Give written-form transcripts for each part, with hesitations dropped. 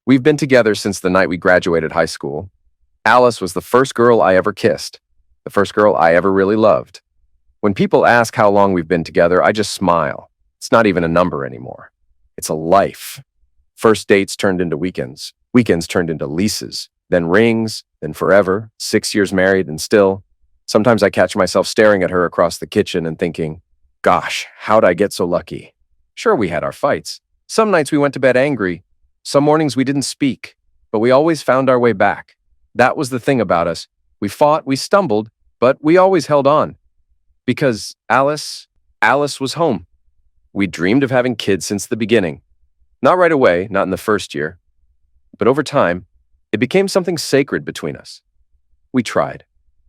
We've been together since the night we graduated high school. Alice was the first girl I ever kissed, the first girl I ever really loved. When people ask how long we've been together, I just smile. It's not even a number anymore. It's a life. First dates turned into weekends. Weekends turned into leases. Then rings, then forever, 6 years married, and still. Sometimes I catch myself staring at her across the kitchen and thinking, gosh, how'd I get so lucky? Sure, we had our fights. Some nights we went to bed angry. Some mornings we didn't speak, but we always found our way back. That was the thing about us. We fought, we stumbled, but we always held on. Because Alice was home. We dreamed of having kids since the beginning. Not right away, not in the first year. But over time, it became something sacred between us. We tried.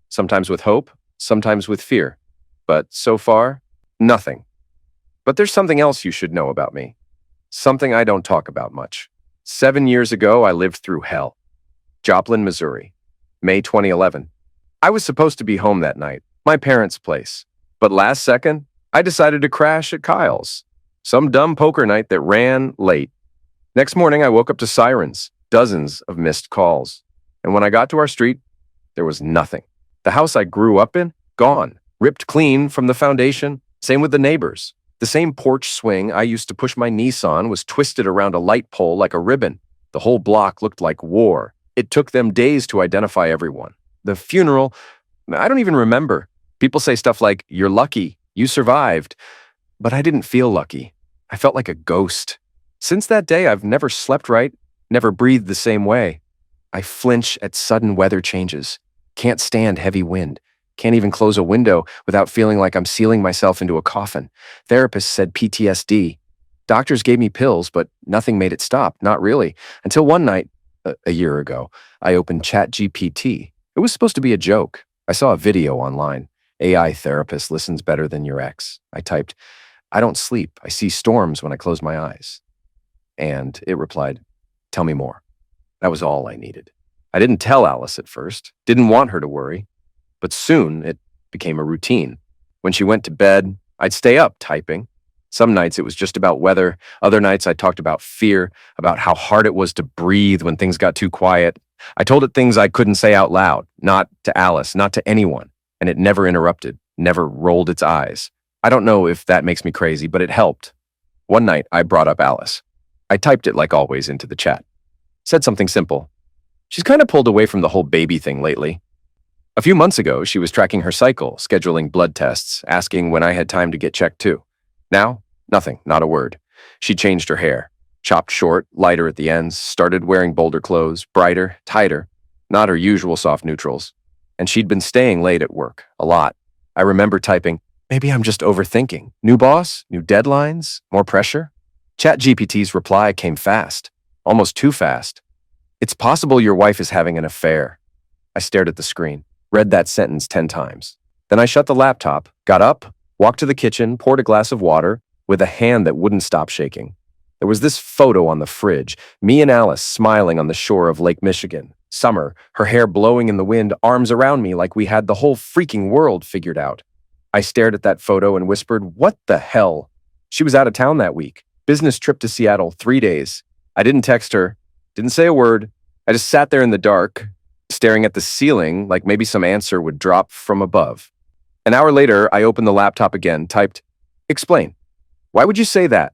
Sometimes with hope, sometimes with fear. But so far, nothing. But there's something else you should know about me. Something I don't talk about much. 7 years ago, I lived through hell. Joplin, Missouri. May 2011. I was supposed to be home that night, my parents' place. But last second, I decided to crash at Kyle's. Some dumb poker night that ran late. Next morning, I woke up to sirens, dozens of missed calls. And when I got to our street, there was nothing. The house I grew up in, gone, ripped clean from the foundation. Same with the neighbors. The same porch swing I used to push my niece on was twisted around a light pole like a ribbon. The whole block looked like war. It took them days to identify everyone. The funeral, I don't even remember. People say stuff like, "You're lucky, you survived." But I didn't feel lucky. I felt like a ghost. Since that day, I've never slept right, never breathed the same way. I flinch at sudden weather changes. Can't stand heavy wind. Can't even close a window without feeling like I'm sealing myself into a coffin. Therapists said PTSD. Doctors gave me pills, but nothing made it stop, not really. Until one night, a year ago, I opened ChatGPT. It was supposed to be a joke. I saw a video online. AI therapist listens better than your ex. I typed, "I don't sleep. I see storms when I close my eyes." And it replied, "Tell me more." That was all I needed. I didn't tell Alice at first, didn't want her to worry. But soon, it became a routine. When she went to bed, I'd stay up typing. Some nights it was just about weather. Other nights I talked about fear, about how hard it was to breathe when things got too quiet. I told it things I couldn't say out loud, not to Alice, not to anyone. And it never interrupted, never rolled its eyes. I don't know if that makes me crazy, but it helped. One night, I brought up Alice. I typed it like always into the chat. Said something simple. She's kind of pulled away from the whole baby thing lately. A few months ago, she was tracking her cycle, scheduling blood tests, asking when I had time to get checked too. Now, nothing, not a word. She changed her hair, chopped short, lighter at the ends, started wearing bolder clothes, brighter, tighter, not her usual soft neutrals. And she'd been staying late at work, a lot. I remember typing, maybe I'm just overthinking. New boss, new deadlines, more pressure? ChatGPT's reply came fast, almost too fast. "It's possible your wife is having an affair." I stared at the screen. Read that sentence 10 times. Then I shut the laptop, got up, walked to the kitchen, poured a glass of water with a hand that wouldn't stop shaking. There was this photo on the fridge, me and Alice smiling on the shore of Lake Michigan. Summer, her hair blowing in the wind, arms around me like we had the whole freaking world figured out. I stared at that photo and whispered, "What the hell?" She was out of town that week. Business trip to Seattle, 3 days. I didn't text her, didn't say a word. I just sat there in the dark, staring at the ceiling like maybe some answer would drop from above. An hour later, I opened the laptop again, typed, "Explain. Why would you say that?"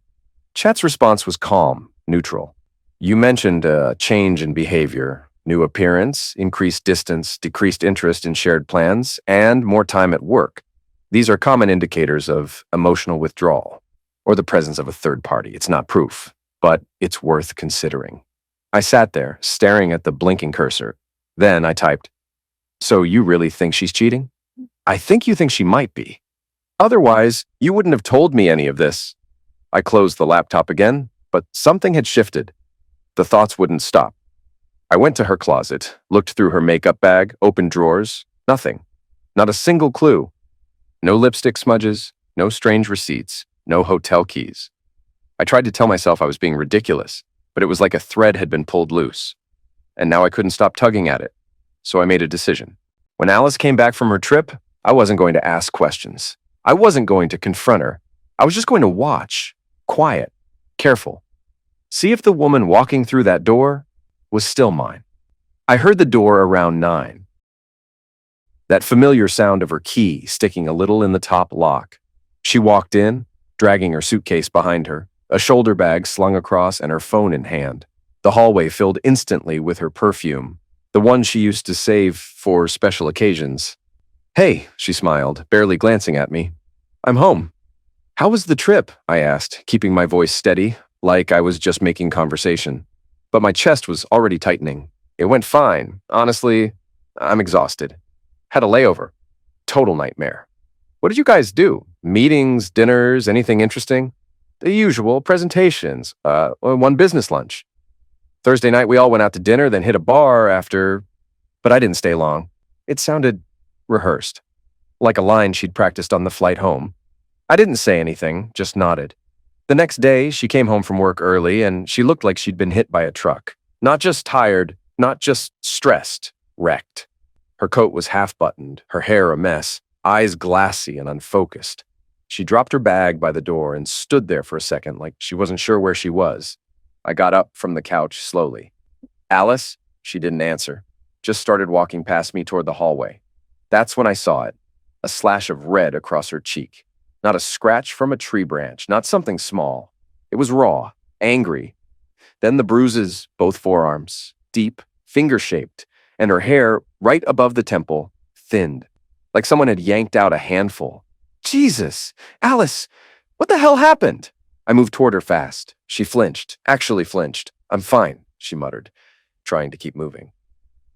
Chat's response was calm, neutral. "You mentioned a change in behavior, new appearance, increased distance, decreased interest in shared plans, and more time at work. These are common indicators of emotional withdrawal, or the presence of a third party. It's not proof, but it's worth considering." I sat there, staring at the blinking cursor. Then I typed, "So you really think she's cheating?" "I think you think she might be. Otherwise, you wouldn't have told me any of this." I closed the laptop again, but something had shifted. The thoughts wouldn't stop. I went to her closet, looked through her makeup bag, opened drawers. Nothing. Not a single clue. No lipstick smudges, no strange receipts, no hotel keys. I tried to tell myself I was being ridiculous, but it was like a thread had been pulled loose. And now I couldn't stop tugging at it. So I made a decision. When Alice came back from her trip, I wasn't going to ask questions. I wasn't going to confront her. I was just going to watch, quiet, careful. See if the woman walking through that door was still mine. I heard the door around 9. That familiar sound of her key sticking a little in the top lock. She walked in, dragging her suitcase behind her, a shoulder bag slung across and her phone in hand. The hallway filled instantly with her perfume, the one she used to save for special occasions. "Hey," she smiled, barely glancing at me. "I'm home." "How was the trip?" I asked, keeping my voice steady, like I was just making conversation. But my chest was already tightening. "It went fine. Honestly, I'm exhausted. Had a layover. Total nightmare." "What did you guys do? Meetings, dinners, anything interesting?" "The usual, presentations, one business lunch. Thursday night we all went out to dinner, then hit a bar after, but I didn't stay long." It sounded rehearsed, like a line she'd practiced on the flight home. I didn't say anything, just nodded. The next day, she came home from work early and she looked like she'd been hit by a truck. Not just tired, not just stressed, wrecked. Her coat was half-buttoned, her hair a mess, eyes glassy and unfocused. She dropped her bag by the door and stood there for a second like she wasn't sure where she was. I got up from the couch slowly. "Alice?" She didn't answer, just started walking past me toward the hallway. That's when I saw it, a slash of red across her cheek. Not a scratch from a tree branch, not something small. It was raw, angry. Then the bruises, both forearms, deep, finger-shaped, and her hair, right above the temple, thinned, like someone had yanked out a handful. "Jesus! Alice! What the hell happened?" I moved toward her fast. She flinched, actually flinched. "I'm fine," she muttered, trying to keep moving.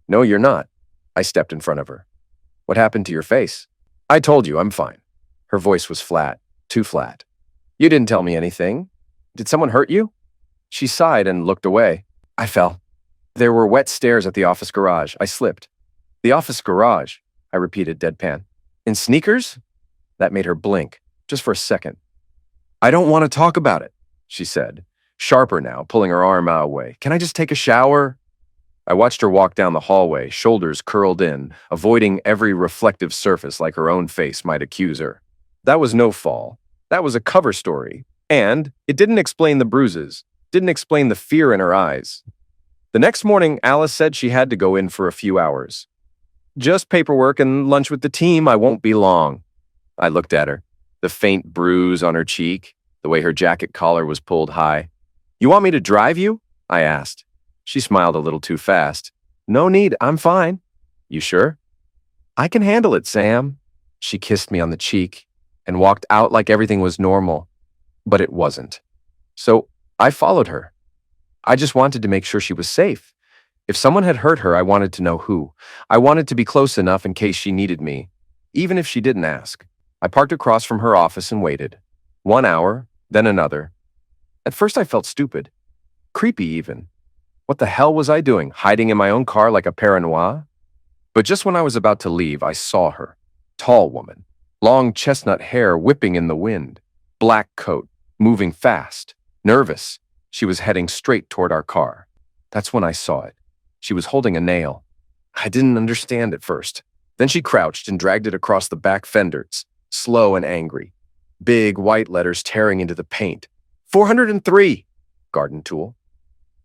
"No, you're not." I stepped in front of her. "What happened to your face?" "I told you, I'm fine." Her voice was flat, too flat. "You didn't tell me anything. Did someone hurt you?" She sighed and looked away. "I fell. There were wet stairs at the office garage. I slipped." "The office garage," I repeated deadpan. "In sneakers?" That made her blink, just for a second. "I don't want to talk about it," she said, sharper now, pulling her arm away. "Can I just take a shower?" I watched her walk down the hallway, shoulders curled in, avoiding every reflective surface like her own face might accuse her. That was no fall. That was a cover story. And it didn't explain the bruises, didn't explain the fear in her eyes. The next morning, Alice said she had to go in for a few hours. "Just paperwork and lunch with the team. I won't be long." I looked at her, the faint bruise on her cheek, the way her jacket collar was pulled high. "You want me to drive you?" I asked. She smiled a little too fast. "No need, I'm fine." "You sure?" "I can handle it, Sam." She kissed me on the cheek and walked out like everything was normal, but it wasn't. So I followed her. I just wanted to make sure she was safe. If someone had hurt her, I wanted to know who. I wanted to be close enough in case she needed me, even if she didn't ask. I parked across from her office and waited. 1 hour, then another. At first I felt stupid, creepy even. What the hell was I doing, hiding in my own car like a paranoia? But just when I was about to leave, I saw her. Tall woman, long chestnut hair whipping in the wind, black coat, moving fast, nervous. She was heading straight toward our car. That's when I saw it. She was holding a nail. I didn't understand at first. Then she crouched and dragged it across the back fenders, slow and angry. Big white letters tearing into the paint. 403! Garden tool.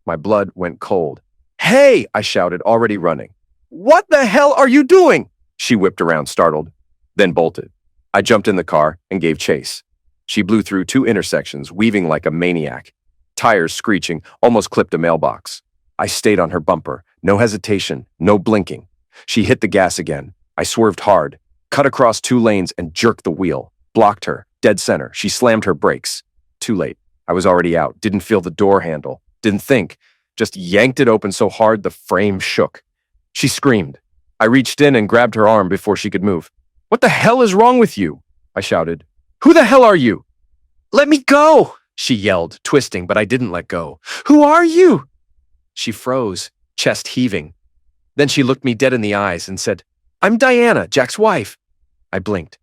My blood went cold. "Hey!" I shouted, already running. "What the hell are you doing?" She whipped around, startled, then bolted. I jumped in the car and gave chase. She blew through 2 intersections, weaving like a maniac. Tires screeching, almost clipped a mailbox. I stayed on her bumper. No hesitation, no blinking. She hit the gas again. I swerved hard, cut across 2 lanes and jerked the wheel. Blocked her, dead center. She slammed her brakes. Too late. I was already out, didn't feel the door handle. Didn't think, just yanked it open so hard the frame shook. She screamed. I reached in and grabbed her arm before she could move. "What the hell is wrong with you?" I shouted. "Who the hell are you?" "Let me go!" she yelled, twisting, but I didn't let go. "Who are you?" She froze, chest heaving. Then she looked me dead in the eyes and said, "I'm Diana, Jack's wife." I blinked.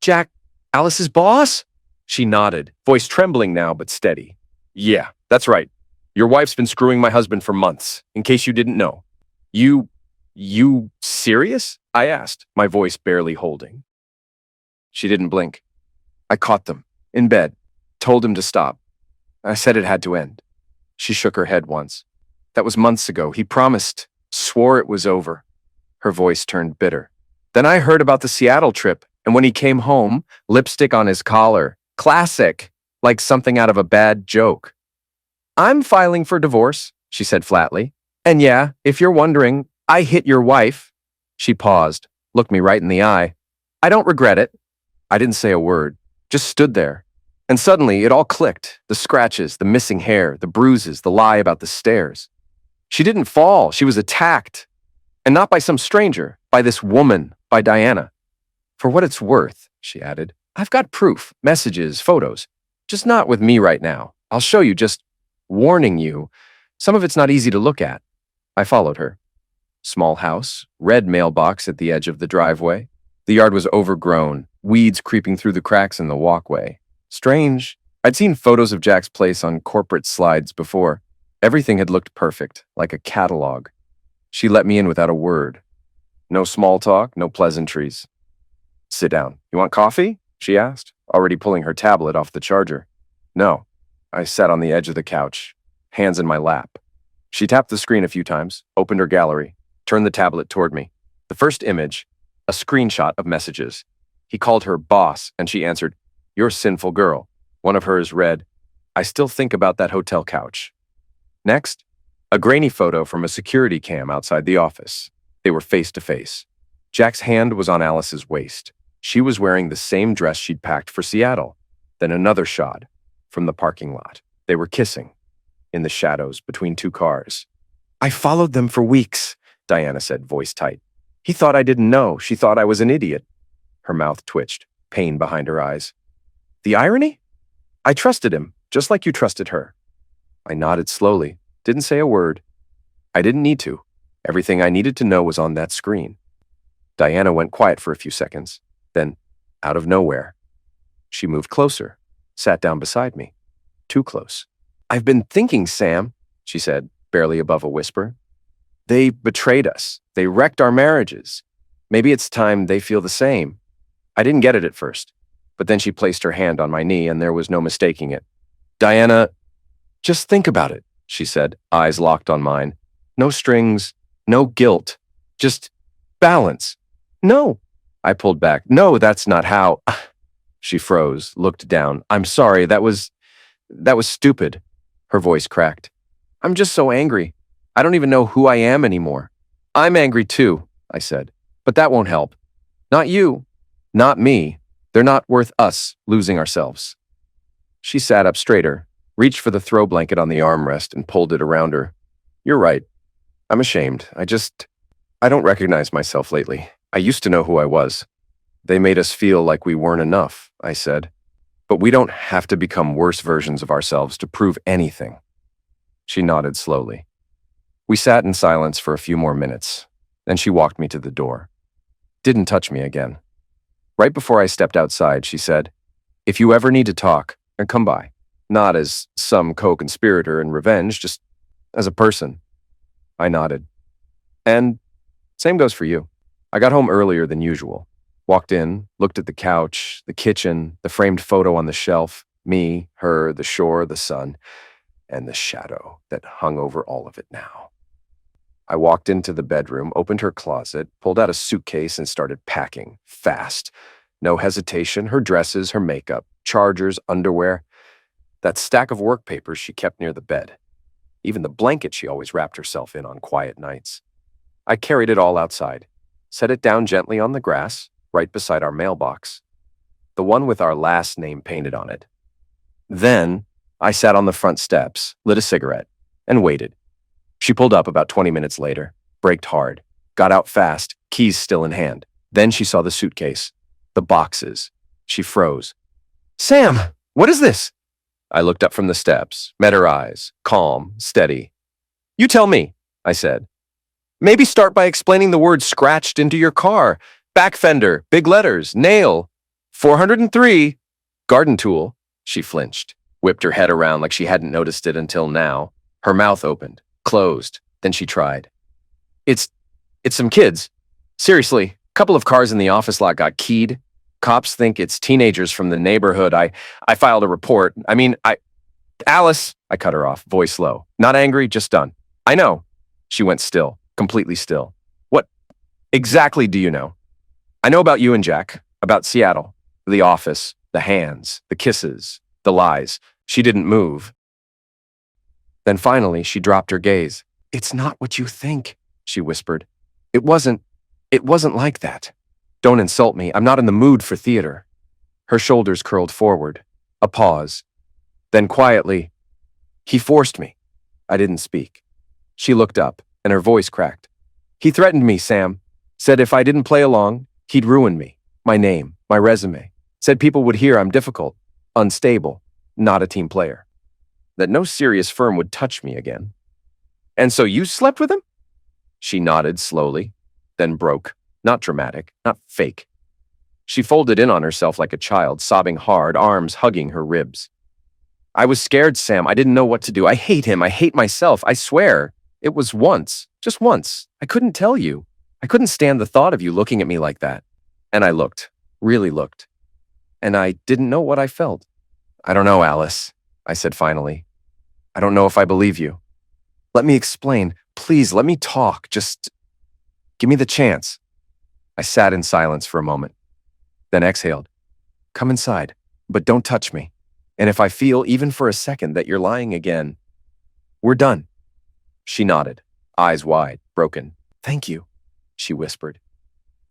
"Jack, Alice's boss?" She nodded, voice trembling now but steady. "Yeah, that's right. Your wife's been screwing my husband for months, in case you didn't know." You serious?" I asked, my voice barely holding. She didn't blink. "I caught them, in bed, told him to stop. I said it had to end." She shook her head once. That was months ago. He promised, swore it was over. Her voice turned bitter. Then I heard about the Seattle trip, and when he came home, lipstick on his collar. Classic, like something out of a bad joke. I'm filing for divorce, she said flatly. And yeah, if you're wondering, I hit your wife. She paused, looked me right in the eye. I don't regret it. I didn't say a word, just stood there. And suddenly it all clicked. The scratches, the missing hair, the bruises, the lie about the stairs. She didn't fall, she was attacked. And not by some stranger, by this woman, by Diana. For what it's worth, she added, I've got proof, messages, photos. Just not with me right now. I'll show you, just warning you. Some of it's not easy to look at. I followed her. Small house, red mailbox at the edge of the driveway. The yard was overgrown, weeds creeping through the cracks in the walkway. Strange. I'd seen photos of Jack's place on corporate slides before. Everything had looked perfect, like a catalog. She let me in without a word. No small talk, no pleasantries. Sit down. You want coffee? She asked, already pulling her tablet off the charger. No. I sat on the edge of the couch, hands in my lap. She tapped the screen a few times, opened her gallery, turned the tablet toward me. The first image, a screenshot of messages. He called her boss, and she answered, You're a sinful girl. One of hers read, I still think about that hotel couch. Next, a grainy photo from a security cam outside the office. They were face to face. Jack's hand was on Alice's waist. She was wearing the same dress she'd packed for Seattle. Then another shot from the parking lot. They were kissing in the shadows between two cars. I followed them for weeks, Diana said, voice tight. He thought I didn't know. She thought I was an idiot. Her mouth twitched, pain behind her eyes. The irony? I trusted him, just like you trusted her. I nodded slowly, didn't say a word. I didn't need to. Everything I needed to know was on that screen. Diana went quiet for a few seconds. Then, out of nowhere, she moved closer, sat down beside me. Too close. I've been thinking, Sam, she said, barely above a whisper. They betrayed us. They wrecked our marriages. Maybe it's time they feel the same. I didn't get it at first, but then she placed her hand on my knee and there was no mistaking it. Diana, just think about it, she said, eyes locked on mine. No strings, no guilt, just balance. No, I pulled back. No, that's not how. She froze, looked down. I'm sorry, that was stupid. Her voice cracked. I'm just so angry. I don't even know who I am anymore. I'm angry too, I said, but that won't help. Not you, not me. They're not worth us losing ourselves. She sat up straighter, reached for the throw blanket on the armrest and pulled it around her. You're right. I'm ashamed. I don't recognize myself lately. I used to know who I was. They made us feel like we weren't enough, I said. But we don't have to become worse versions of ourselves to prove anything. She nodded slowly. We sat in silence for a few more minutes. Then she walked me to the door. Didn't touch me again. Right before I stepped outside, she said, If you ever need to talk, come by. Not as some co-conspirator in revenge, just as a person. I nodded. And same goes for you. I got home earlier than usual. Walked in, looked at the couch, the kitchen, the framed photo on the shelf, me, her, the shore, the sun, and the shadow that hung over all of it now. I walked into the bedroom, opened her closet, pulled out a suitcase, and started packing, fast. No hesitation, her dresses, her makeup, chargers, underwear, that stack of work papers she kept near the bed, even the blanket she always wrapped herself in on quiet nights. I carried it all outside, set it down gently on the grass, right beside our mailbox, the one with our last name painted on it. Then I sat on the front steps, lit a cigarette, and waited. She pulled up about 20 minutes later, braked hard, got out fast, keys still in hand. Then she saw the suitcase, the boxes. She froze. Sam, what is this? I looked up from the steps, met her eyes, calm, steady. You tell me, I said. Maybe start by explaining the word scratched into your car. Back fender, big letters, nail, 403, garden tool. She flinched, whipped her head around like she hadn't noticed it until now. Her mouth opened, closed, then she tried. It's some kids. Seriously, a couple of cars in the office lot got keyed. Cops think it's teenagers from the neighborhood. I filed a report. Alice, I cut her off, voice low. Not angry, just done. I know. She went still, completely still. What exactly do you know? I know about you and Jack, about Seattle, the office, the hands, the kisses, the lies. She didn't move. Then finally, she dropped her gaze. It's not what you think, she whispered. It wasn't like that. Don't insult me. I'm not in the mood for theater. Her shoulders curled forward. A pause. Then quietly, he forced me. I didn't speak. She looked up, and her voice cracked. He threatened me, Sam. Said if I didn't play along, he'd ruin me, my name, my resume. Said people would hear I'm difficult, unstable, not a team player. That no serious firm would touch me again. And so you slept with him? She nodded slowly, then broke. Not dramatic, not fake. She folded in on herself like a child, sobbing hard, arms hugging her ribs. I was scared, Sam. I didn't know what to do. I hate him. I hate myself. I swear. It was once. Just once. I couldn't tell you. I couldn't stand the thought of you looking at me like that. And I looked. Really looked. And I didn't know what I felt. I don't know, Alice, I said finally. I don't know if I believe you. Let me explain. Please, let me talk. Just give me the chance. I sat in silence for a moment, then exhaled. Come inside, but don't touch me. And if I feel, even for a second, that you're lying again, we're done. She nodded, eyes wide, broken. Thank you, she whispered.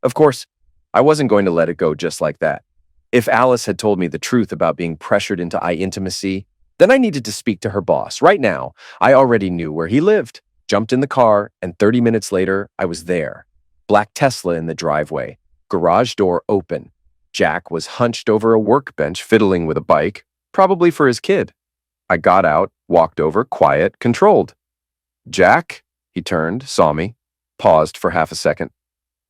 Of course, I wasn't going to let it go just like that. If Alice had told me the truth about being pressured into intimacy, then I needed to speak to her boss. Right now, I already knew where he lived, jumped in the car, and 30 minutes later, I was there. Black Tesla in the driveway, garage door open. Jack was hunched over a workbench fiddling with a bike, probably for his kid. I got out, walked over, quiet, controlled. Jack, he turned, saw me, paused for half a second.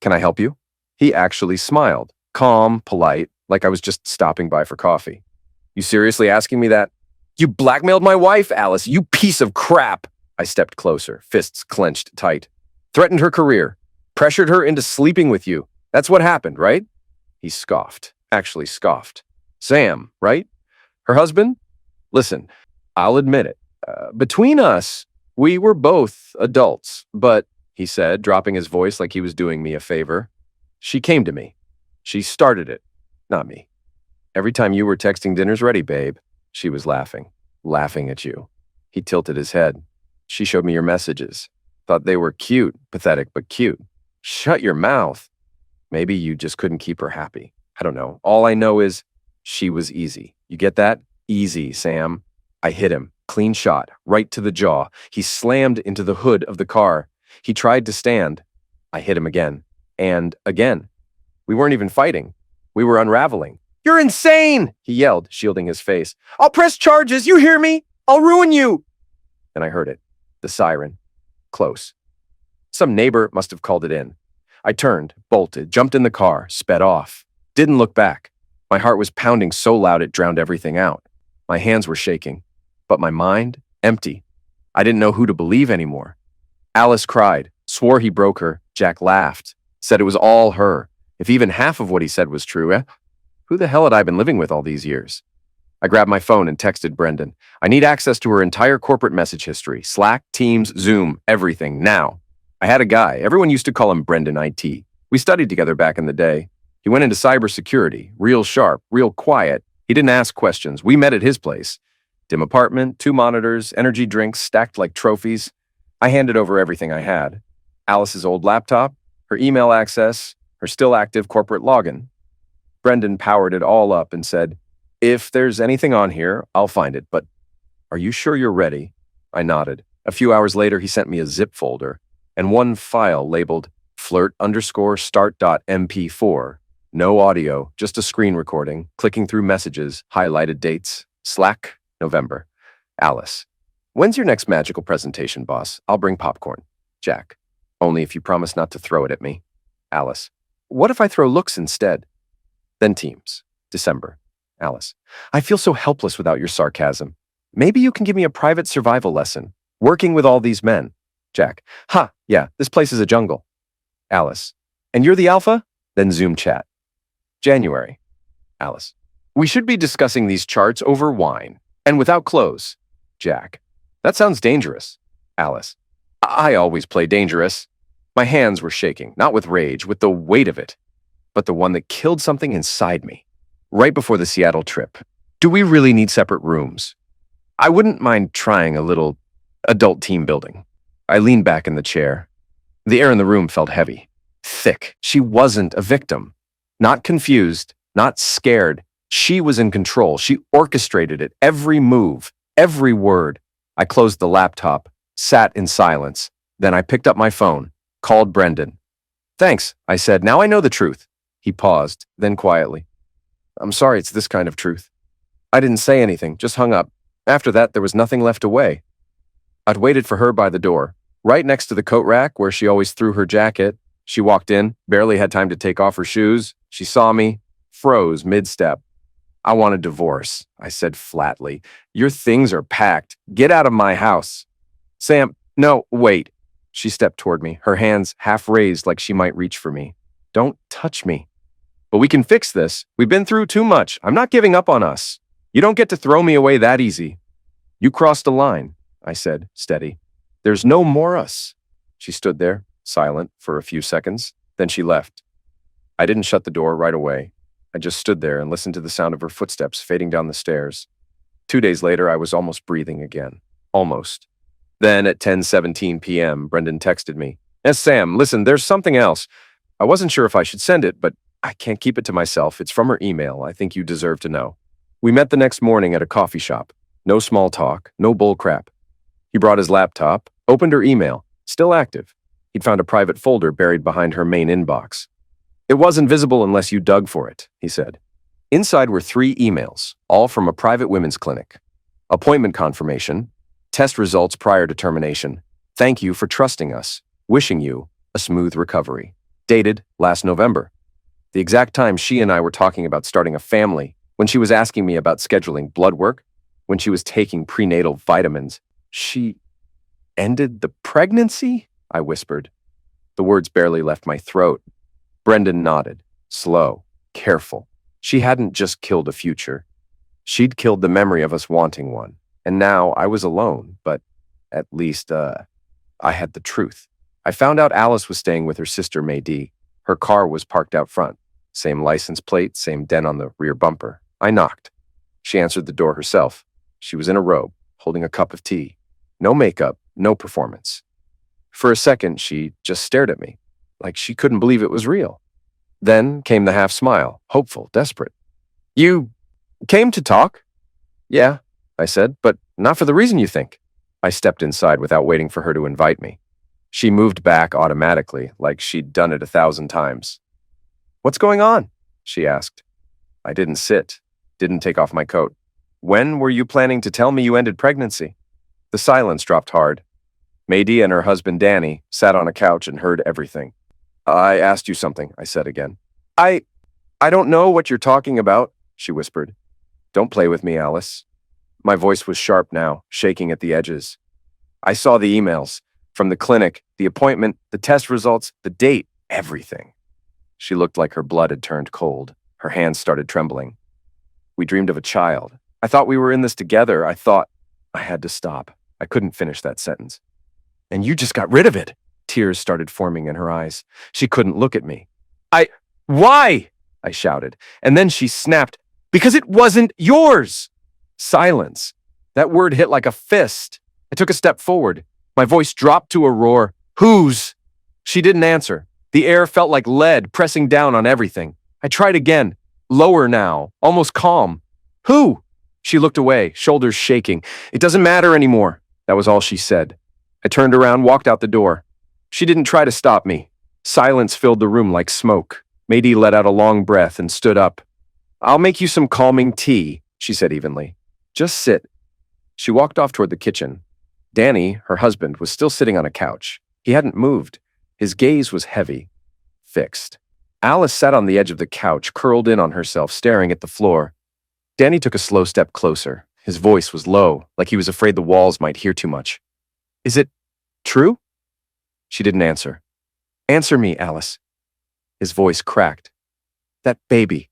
Can I help you? He actually smiled, calm, polite, like I was just stopping by for coffee. You seriously asking me that? You blackmailed my wife, Alice, you piece of crap! I stepped closer, fists clenched tight. Threatened her career. Pressured her into sleeping with you. That's what happened, right? He scoffed, actually scoffed. Sam, right? Her husband? Listen, I'll admit it. Between us, we were both adults, but, he said, dropping his voice like he was doing me a favor, she came to me. She started it, not me. Every time you were texting dinner's ready, babe, she was laughing at you. He tilted his head. She showed me your messages. Thought they were cute, pathetic, but cute. Shut your mouth. Maybe you just couldn't keep her happy. I don't know. All I know is she was easy. You get that? Easy, Sam. I hit him. Clean shot. Right to the jaw. He slammed into the hood of the car. He tried to stand. I hit him again. And again. We weren't even fighting. We were unraveling. You're insane! He yelled, shielding his face. I'll press charges. You hear me? I'll ruin you. And I heard it. The siren. Close. Some neighbor must have called it in. I turned, bolted, jumped in the car, sped off. Didn't look back. My heart was pounding so loud it drowned everything out. My hands were shaking, but my mind, empty. I didn't know who to believe anymore. Alice cried, swore he broke her. Jack laughed, said it was all her. If even half of what he said was true, who the hell had I been living with all these years? I grabbed my phone and texted Brendan. I need access to her entire corporate message history. Slack, Teams, Zoom, everything, now. I had a guy. Everyone used to call him Brendan IT. We studied together back in the day. He went into cybersecurity, real sharp, real quiet. He didn't ask questions. We met at his place. Dim apartment, 2 monitors, energy drinks stacked like trophies. I handed over everything I had. Alice's old laptop, her email access, her still active corporate login. Brendan powered it all up and said, if there's anything on here, I'll find it, but are you sure you're ready? I nodded. A few hours later, he sent me a zip folder and one file labeled flirt_start.mp4. No audio, just a screen recording, clicking through messages, highlighted dates. Slack, November. Alice. When's your next magical presentation, boss? I'll bring popcorn. Jack. Only if you promise not to throw it at me. Alice. What if I throw looks instead? Then Teams. December. Alice. I feel so helpless without your sarcasm. Maybe you can give me a private survival lesson. Working with all these men. Jack. Ha, yeah, this place is a jungle. Alice. And you're the alpha? Then Zoom chat. January. Alice. We should be discussing these charts over wine and without clothes. Jack. That sounds dangerous. Alice. I always play dangerous. My hands were shaking, not with rage, with the weight of it, but the one that killed something inside me. Right before the Seattle trip. Do we really need separate rooms? I wouldn't mind trying a little adult team building. I leaned back in the chair. The air in the room felt heavy, thick. She wasn't a victim. Not confused, not scared. She was in control. She orchestrated it, every move, every word. I closed the laptop, sat in silence. Then I picked up my phone, called Brendan. Thanks, I said. Now I know the truth. He paused, then quietly. I'm sorry it's this kind of truth. I didn't say anything, just hung up. After that, there was nothing left to weigh. I'd waited for her by the door, right next to the coat rack where she always threw her jacket. She walked in, barely had time to take off her shoes. She saw me, froze mid-step. I want a divorce, I said flatly. Your things are packed. Get out of my house. Sam, no, wait. She stepped toward me, her hands half raised like she might reach for me. Don't touch me. But we can fix this. We've been through too much. I'm not giving up on us. You don't get to throw me away that easy. You crossed a line, I said, steady. There's no more us. She stood there, silent, for a few seconds. Then she left. I didn't shut the door right away. I just stood there and listened to the sound of her footsteps fading down the stairs. 2 days later, I was almost breathing again. Almost. Then at 10:17 p.m., Brendan texted me. Sam, listen, there's something else. I wasn't sure if I should send it, but I can't keep it to myself. It's from her email. I think you deserve to know. We met the next morning at a coffee shop. No small talk, no bull crap. He brought his laptop, opened her email, still active. He'd found a private folder buried behind her main inbox. It wasn't visible unless you dug for it, he said. Inside were 3 emails, all from a private women's clinic. Appointment confirmation, test results prior to termination. Thank you for trusting us. Wishing you a smooth recovery. Dated last November. The exact time she and I were talking about starting a family, when she was asking me about scheduling blood work, when she was taking prenatal vitamins. She ended the pregnancy? I whispered. The words barely left my throat. Brendan nodded, slow, careful. She hadn't just killed a future. She'd killed the memory of us wanting one. And now I was alone, but at least, I had the truth. I found out Alice was staying with her sister, May D. Her car was parked out front. Same license plate, same dent on the rear bumper. I knocked. She answered the door herself. She was in a robe, holding a cup of tea. No makeup, no performance. For a second, she just stared at me, like she couldn't believe it was real. Then came the half smile, hopeful, desperate. You came to talk? Yeah, I said, but not for the reason you think. I stepped inside without waiting for her to invite me. She moved back automatically, like she'd done it 1,000 times. What's going on? She asked. I didn't sit, didn't take off my coat. When were you planning to tell me you ended pregnancy? The silence dropped hard. Maydee and her husband Danny sat on a couch and heard everything. I asked you something, I said again. I don't know what you're talking about, she whispered. Don't play with me, Alice. My voice was sharp now, shaking at the edges. I saw the emails, from the clinic, the appointment, the test results, the date, everything. She looked like her blood had turned cold. Her hands started trembling. We dreamed of a child. I thought we were in this together. I had to stop. I couldn't finish that sentence. And you just got rid of it. Tears started forming in her eyes. She couldn't look at me. Why? I shouted. And then she snapped, because it wasn't yours. Silence. That word hit like a fist. I took a step forward. My voice dropped to a roar. Whose? She didn't answer. The air felt like lead pressing down on everything. I tried again. Lower now, almost calm. Who? She looked away, shoulders shaking. It doesn't matter anymore. That was all she said. I turned around, walked out the door. She didn't try to stop me. Silence filled the room like smoke. Maydee let out a long breath and stood up. I'll make you some calming tea, she said evenly. Just sit. She walked off toward the kitchen. Danny, her husband, was still sitting on a couch. He hadn't moved. His gaze was heavy, fixed. Alice sat on the edge of the couch, curled in on herself, staring at the floor. Danny took a slow step closer. His voice was low, like he was afraid the walls might hear too much. Is it true? She didn't answer. Answer me, Alice. His voice cracked. That baby,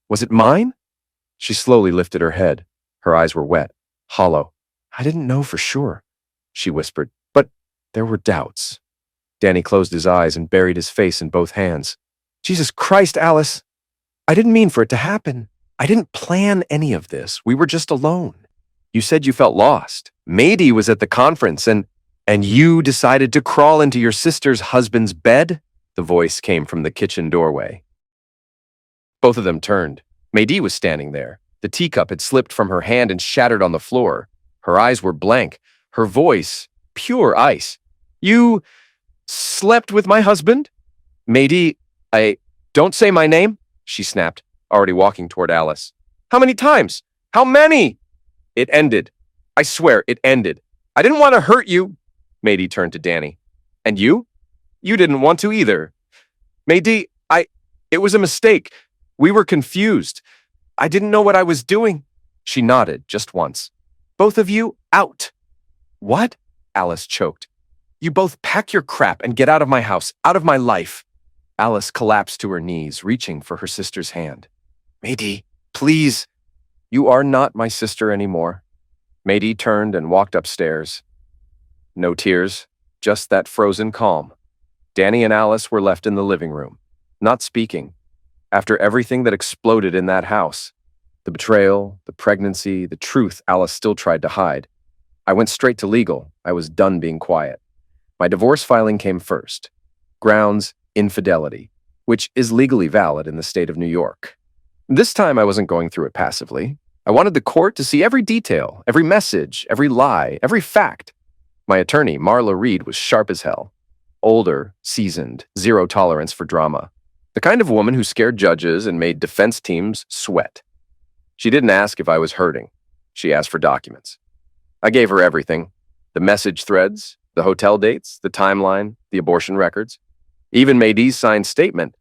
was it mine? She slowly lifted her head. Her eyes were wet, hollow. I didn't know for sure, she whispered. But There were doubts. Danny closed his eyes and buried his face in both hands. Jesus Christ, Alice! I didn't mean for it to happen. I didn't plan any of this. We were just alone. You said you felt lost. Mady was at the conference and you decided to crawl into your sister's husband's bed? The voice came from the kitchen doorway. Both of them turned. Mady was standing there. The teacup had slipped from her hand and shattered on the floor. Her eyes were blank. Her voice, pure ice. You slept with my husband? Mady, don't say my name, she snapped, already walking toward Alice. How many times? How many? It ended. I swear, it ended. I didn't want to hurt you. Mady turned to Danny. And you? You didn't want to either. Mady, it was a mistake. We were confused. I didn't know what I was doing. She nodded just once. Both of you, out. What? Alice choked. You both pack your crap and get out of my house, out of my life. Alice collapsed to her knees, reaching for her sister's hand. Mady, please. You are not my sister anymore. Mady turned and walked upstairs. No tears, just that frozen calm. Danny and Alice were left in the living room, not speaking. After everything that exploded in that house, the betrayal, the pregnancy, the truth Alice still tried to hide, I went straight to legal. I was done being quiet. My divorce filing came first. Grounds, infidelity, which is legally valid in the state of New York. This time I wasn't going through it passively. I wanted the court to see every detail, every message, every lie, every fact. My attorney, Marla Reed, was sharp as hell. Older, seasoned, zero tolerance for drama. The kind of woman who scared judges and made defense teams sweat. She didn't ask if I was hurting. She asked for documents. I gave her everything. The message threads, the hotel dates, the timeline, the abortion records. Even Mady's signed statement,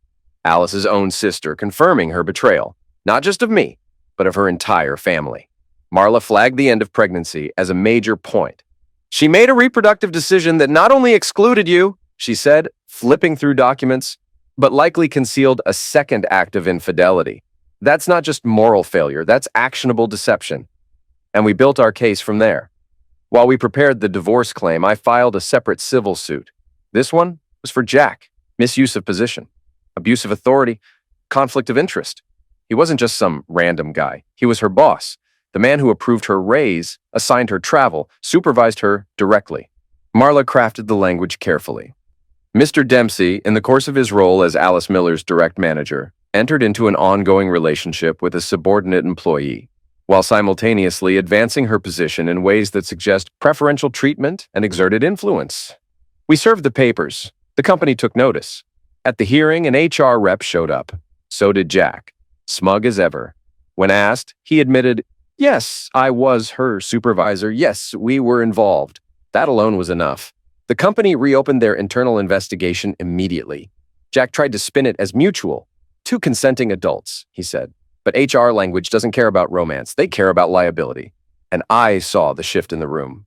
Alice's own sister confirming her betrayal, not just of me, but of her entire family. Marla flagged the end of pregnancy as a major point. She made a reproductive decision that not only excluded you, she said, flipping through documents, but likely concealed a second act of infidelity. That's not just moral failure, that's actionable deception. And we built our case from there. While we prepared the divorce claim, I filed a separate civil suit. This one was for Jack, misuse of position, abuse of authority, conflict of interest. He wasn't just some random guy. He was her boss, the man who approved her raise, assigned her travel, supervised her directly. Marla crafted the language carefully. Mr. Dempsey, in the course of his role as Alice Miller's direct manager, entered into an ongoing relationship with a subordinate employee, while simultaneously advancing her position in ways that suggest preferential treatment and exerted influence. We served the papers. The company took notice. At the hearing, an HR rep showed up. So did Jack, smug as ever. When asked, he admitted, "Yes, I was her supervisor. Yes, we were involved." That alone was enough. The company reopened their internal investigation immediately. Jack tried to spin it as mutual. Two consenting adults, he said. But HR language doesn't care about romance. They care about liability. And I saw the shift in the room.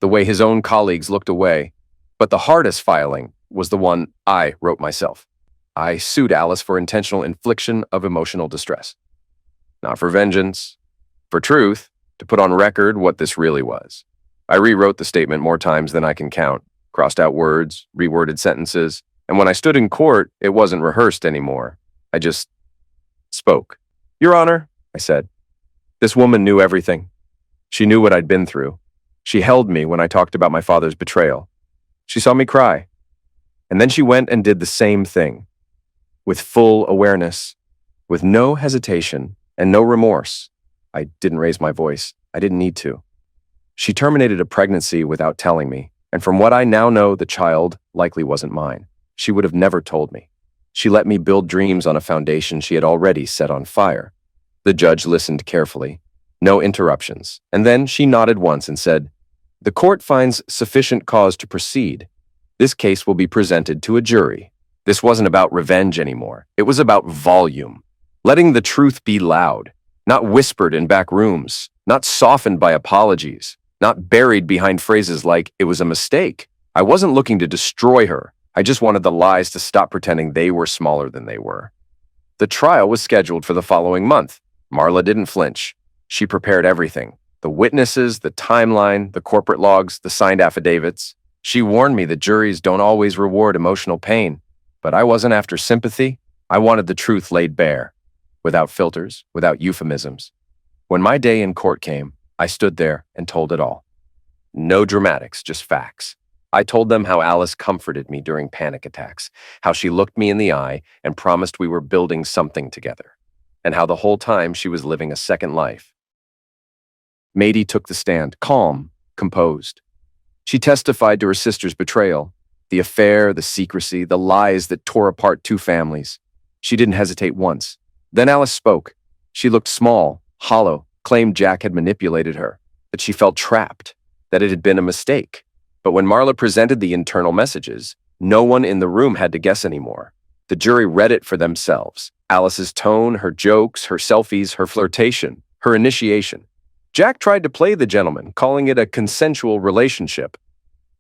The way his own colleagues looked away. But the hardest filing was the one I wrote myself. I sued Alice for intentional infliction of emotional distress. Not for vengeance, for truth, to put on record what this really was. I rewrote the statement more times than I can count, crossed out words, reworded sentences, and when I stood in court, it wasn't rehearsed anymore. I just spoke. "Your Honor," I said, "this woman knew everything. She knew what I'd been through. She held me when I talked about my father's betrayal. She saw me cry. And then she went and did the same thing. With full awareness, with no hesitation and no remorse. I didn't raise my voice. I didn't need to. She terminated a pregnancy without telling me, and from what I now know, the child likely wasn't mine. She would have never told me. She let me build dreams on a foundation she had already set on fire. The judge listened carefully. No interruptions. And then she nodded once and said, "The court finds sufficient cause to proceed. This case will be presented to a jury." This wasn't about revenge anymore. It was about volume. Letting the truth be loud, not whispered in back rooms, not softened by apologies, not buried behind phrases like, "It was a mistake." I wasn't looking to destroy her. I just wanted the lies to stop pretending they were smaller than they were. The trial was scheduled for the following month. Marla didn't flinch. She prepared everything. The witnesses, the timeline, the corporate logs, the signed affidavits. She warned me that juries don't always reward emotional pain, but I wasn't after sympathy. I wanted the truth laid bare, without filters, without euphemisms. When my day in court came, I stood there and told it all. No dramatics, just facts. I told them how Alice comforted me during panic attacks, how she looked me in the eye and promised we were building something together, and how the whole time she was living a second life. Mady took the stand, calm, composed. She testified to her sister's betrayal, the affair, the secrecy, the lies that tore apart two families. She didn't hesitate once. Then Alice spoke. She looked small, hollow, claimed Jack had manipulated her, that she felt trapped, that it had been a mistake. But when Marla presented the internal messages, no one in the room had to guess anymore. The jury read it for themselves. Alice's tone, her jokes, her selfies, her flirtation, her initiation. Jack tried to play the gentleman, calling it a consensual relationship.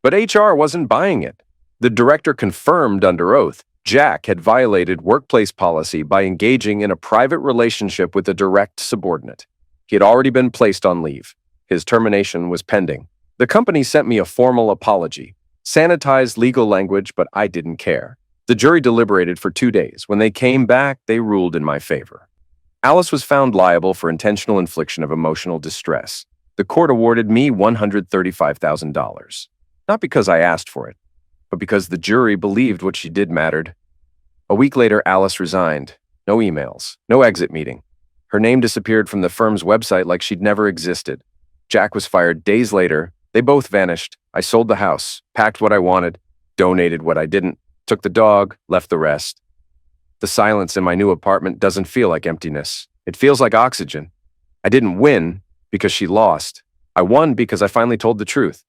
But HR wasn't buying it. The director confirmed under oath Jack had violated workplace policy by engaging in a private relationship with a direct subordinate. He had already been placed on leave. His termination was pending. The company sent me a formal apology, sanitized legal language, but I didn't care. The jury deliberated for 2 days. When they came back, they ruled in my favor. Alice was found liable for intentional infliction of emotional distress. The court awarded me $135,000. Not because I asked for it, but because the jury believed what she did mattered. A week later, Alice resigned. No emails, no exit meeting. Her name disappeared from the firm's website like she'd never existed. Jack was fired days later. They both vanished. I sold the house, packed what I wanted, donated what I didn't, took the dog, left the rest. The silence in my new apartment doesn't feel like emptiness. It feels like oxygen. I didn't win because she lost. I won because I finally told the truth.